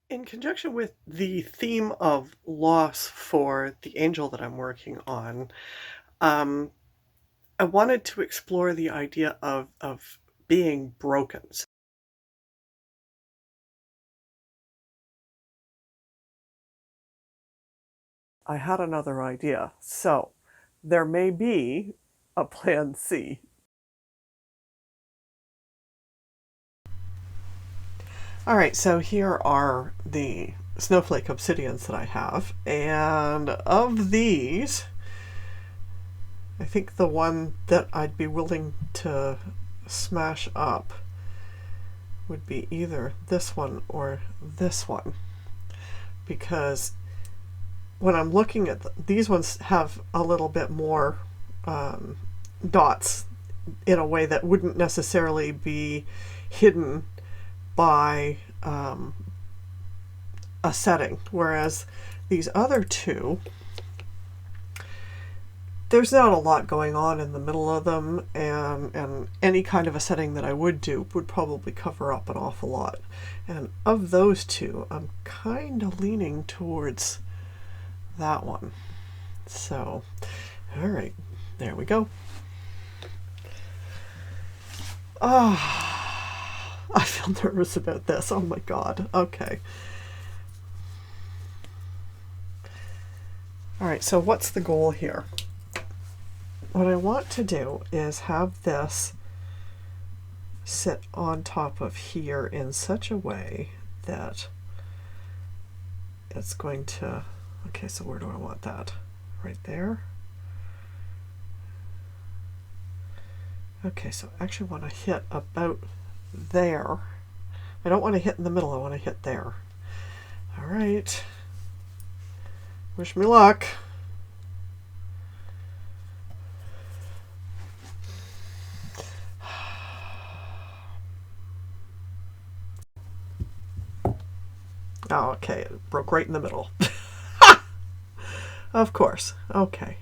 In conjunction with the theme of loss for the angel that I'm working on, um, I wanted to explore the idea of being broken. I had another idea, so there may be a plan C. All right, so here are the snowflake obsidians that I have, and of these, I think the one that I'd be willing to smash up would be either this one or this one, because when I'm looking at these ones have a little bit more dots in a way that wouldn't necessarily be hidden by a setting, whereas these other two, there's not a lot going on in the middle of them, and any kind of a setting that I would do would probably cover up an awful lot. And of those two, I'm kind of leaning towards that one. So, all right, there we go. Ah, I feel nervous about this. Oh my god. Okay. All right, so what's the goal here? What I want to do is have this sit on top of here in such a way that it's going to, okay, so where do I want that? Right there. Okay, so I actually want to hit about there. I don't want to hit in the middle, I want to hit there. All right. Wish me luck. Oh, okay, it broke right in the middle. Of course. Okay.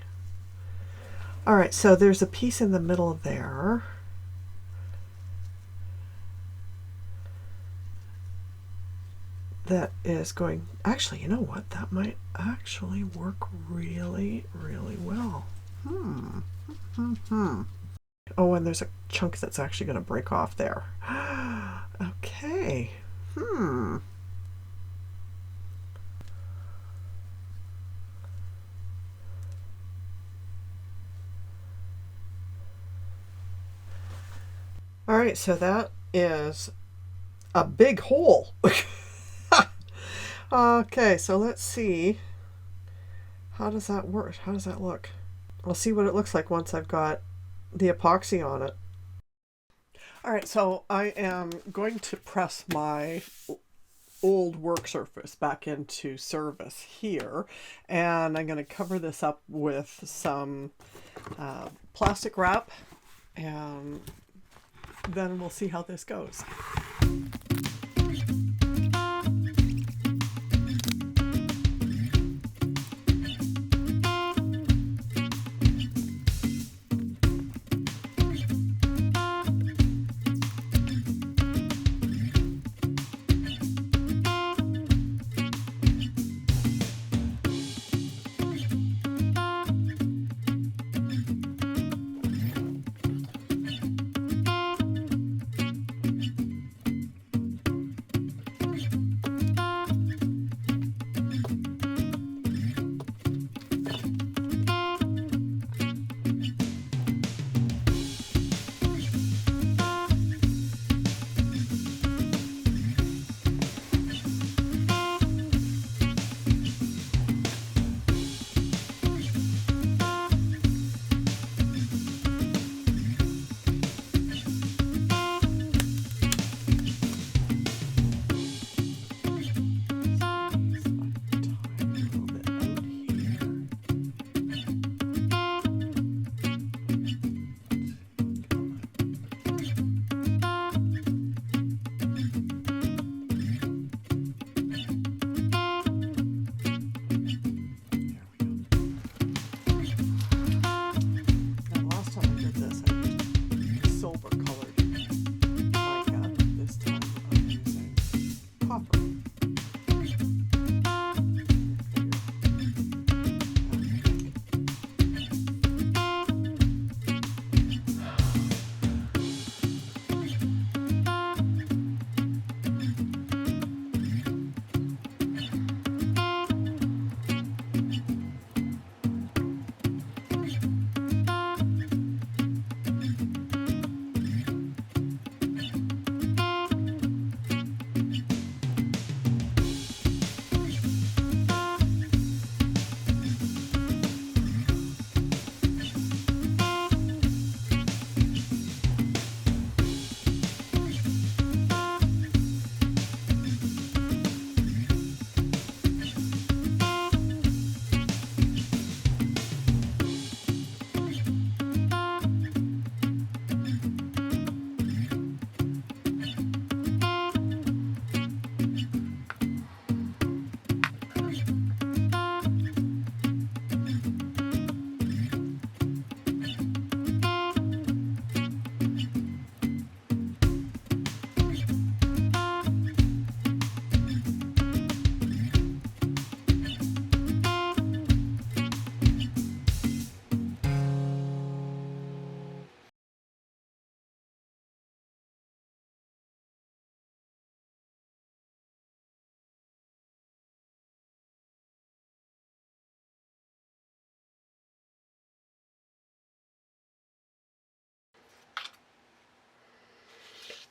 All right, so there's a piece in the middle there. That is going, actually, you know what? That might actually work really, really well. Oh, and there's a chunk that's actually going to break off there. Okay. All right, so that is a big hole. Okay, so let's see. How does that work? How does that look? I'll see what it looks like once I've got the epoxy on it. All right, so I am going to press my old work surface back into service here, and I'm going to cover this up with some plastic wrap, and then we'll see how this goes.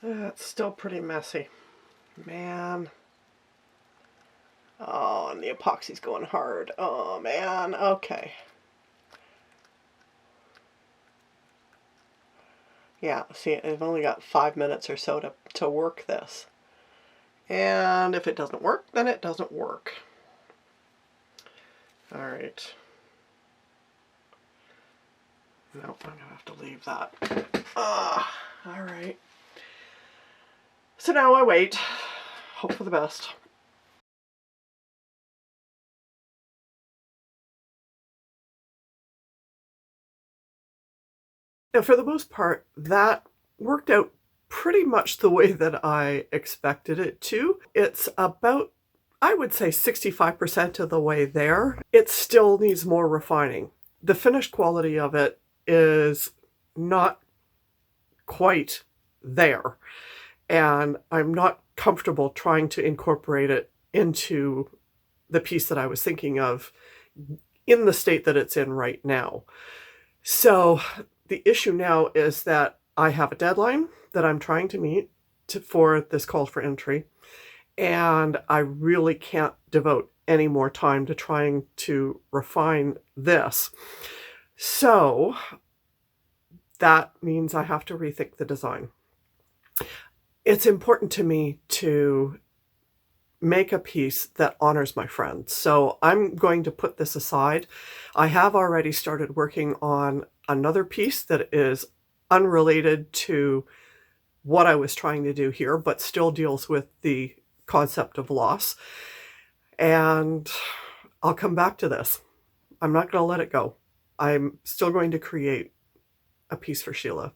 It's still pretty messy. Man. Oh, and the epoxy's going hard. Oh, man. Okay. Yeah, see, I've only got 5 minutes or so to work this. And if it doesn't work, then it doesn't work. All right. Nope, I'm going to have to leave that. All right. So now I wait. Hope for the best. Now, for the most part, that worked out pretty much the way that I expected it to. It's about, I would say, 65% of the way there. It still needs more refining. The finished quality of it is not quite there, and I'm not comfortable trying to incorporate it into the piece that I was thinking of in the state that it's in right now. So the issue now is that I have a deadline that I'm trying to meet for this call for entry, and I really can't devote any more time to trying to refine this. So that means I have to rethink the design. It's important to me to make a piece that honors my friend. So I'm going to put this aside. I have already started working on another piece that is unrelated to what I was trying to do here, but still deals with the concept of loss. And I'll come back to this. I'm not going to let it go. I'm still going to create a piece for Sheila.